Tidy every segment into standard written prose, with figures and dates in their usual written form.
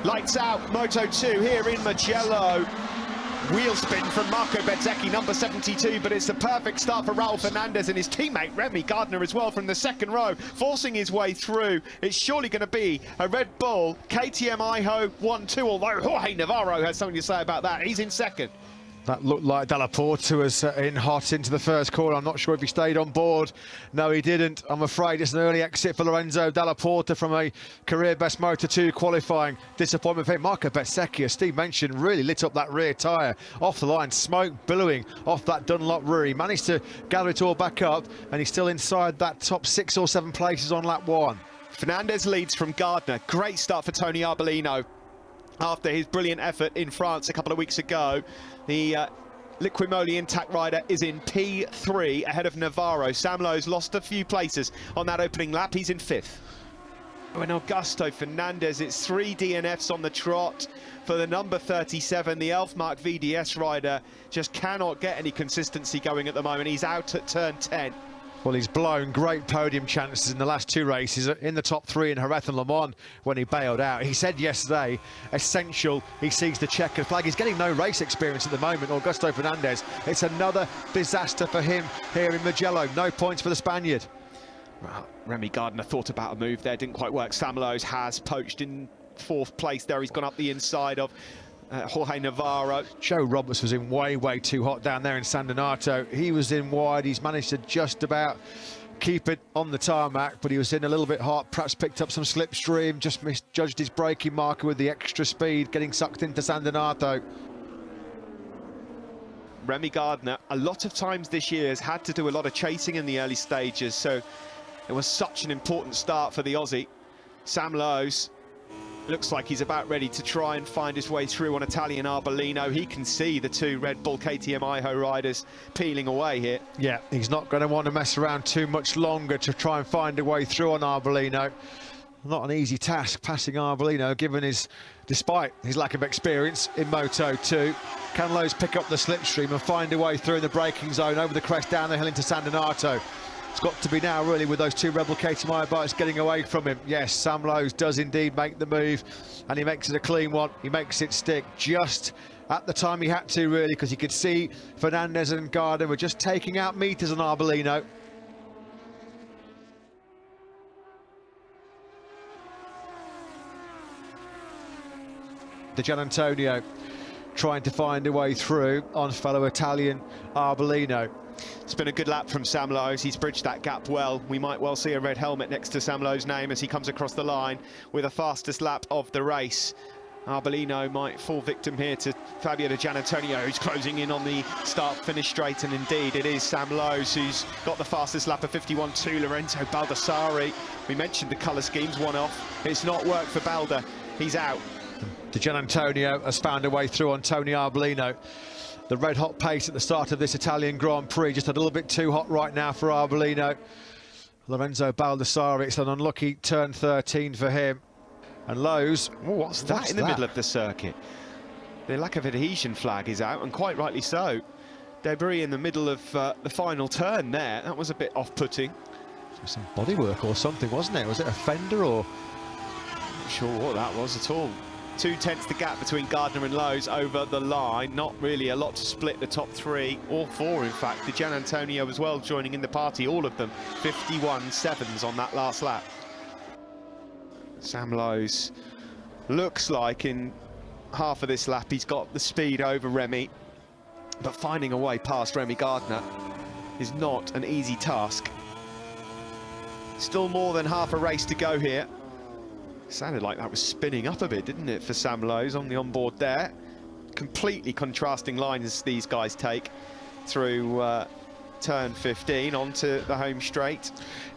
Lights out, Moto 2 here in Mugello. Wheel spin from Marco Bezzecchi, number 72, but it's the perfect start for Raul Fernandez and his teammate Remy Gardner as well from the second row, forcing his way through. It's surely going to be a Red Bull KTM Iho 1-2, although Jorge Navarro has something to say about that. He's in second. That looked like Dalla Porta was in hot into the first corner. I'm not sure if he stayed on board. No, he didn't. I'm afraid it's an early exit for Lorenzo Dalla Porta from a career best Moto 2 qualifying. Disappointment for him. Marco Bezzecchi, as Steve mentioned, really lit up that rear tyre. Off the line, smoke billowing off that Dunlop rear. He managed to gather it all back up, and he's still inside that top 6 or 7 places on lap 1. Fernandez leads from Gardner. Great start for Tony Arbolino. After his brilliant effort in France a couple of weeks ago, the Liqui Moly Intact rider is in P3 ahead of Navarro. Sam Lowe's lost a few places on that opening lap. He's in 5th. And Augusto Fernandez, it's 3 DNFs on the trot for the number 37. The Elfmark VDS rider just cannot get any consistency going at the moment. He's out at turn 10. Well, he's blown great podium chances in the last 2 races, in the top 3 in Jerez and Le Mans when he bailed out. He said yesterday, essential, he sees the checkered flag. He's getting no race experience at the moment, Augusto Fernandez. It's another disaster for him here in Mugello. No points for the Spaniard. Well, Remy Gardner thought about a move there, didn't quite work. Sam Lowe's has poached in 4th place there. He's gone up the inside of Jorge Navarro. Joe Roberts was in way too hot down there in San Donato. He was in wide. He's managed to just about keep it on the tarmac, but he was in a little bit hot, perhaps picked up some slipstream, just misjudged his braking marker with the extra speed, getting sucked into San Donato. Remy Gardner, a lot of times this year, has had to do a lot of chasing in the early stages, so it was such an important start for the Aussie. Sam Lowe's looks like he's about ready to try and find his way through on Italian Arbolino. He can see the 2 Red Bull KTM Iho riders peeling away here. Yeah, he's not going to want to mess around too much longer to try and find a way through on Arbolino. Not an easy task passing Arbolino, given despite his lack of experience in Moto 2. Can Lowe's pick up the slipstream and find a way through in the braking zone over the crest down the hill into San Donato? It's got to be now, really, with those 2 Red Bull KTM Iho bikes getting away from him. Yes, Sam Lowe's does indeed make the move, and he makes it a clean one. He makes it stick just at the time he had to, really, because he could see Fernandez and Gardner were just taking out meters on Arbolino. Gian Antonio trying to find a way through on fellow Italian Arbolino. It's been a good lap from Sam Lowe's. He's bridged that gap well. We might well see a red helmet next to Sam Lowe's name as he comes across the line with the fastest lap of the race. Arbolino might fall victim here to Fabio Di Gianantonio, who's closing in on the start-finish straight, and indeed it is Sam Lowe's who's got the fastest lap of 51.2. Lorenzo Baldassari, we mentioned the colour schemes, one off. It's not worked for Balda. He's out. Di Gianantonio has found a way through on Tony Arbolino. The red-hot pace at the start of this Italian Grand Prix, just a little bit too hot right now for Arbolino. Lorenzo Baldassari, it's an unlucky turn 13 for him. And Lowe's, what's that in the middle of the circuit? The lack of adhesion flag is out, and quite rightly so. Debris in the middle of the final turn there. That was a bit off-putting. Some bodywork or something, wasn't it? Was it a fender or...? Not sure what that was at all. 2/10 the gap between Gardner and Lowe's over the line. Not really a lot to split the top 3, or 4 in fact. Di Gianantonio as well joining in the party, all of them 51.7s on that last lap. Sam Lowe's looks like in half of this lap he's got the speed over Remy, but finding a way past Remy Gardner is not an easy task. Still more than half a race to go here. Sounded like that was spinning up a bit, didn't it, for Sam Lowe's on the onboard there. Completely contrasting lines these guys take through turn 15 onto the home straight.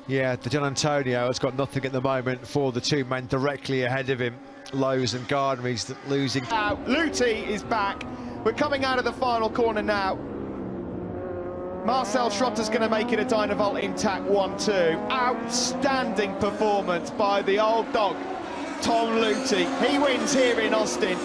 Yeah, Gian Antonio has got nothing at the moment for the 2 men directly ahead of him. Lowe's and Gardner, he's losing. Now, Luthi is back. We're coming out of the final corner now. Marcel Schrotter's going to make it a Dynavolt Intact 1-2. Outstanding performance by the old dog, Tom Luthi. He wins here in Austin.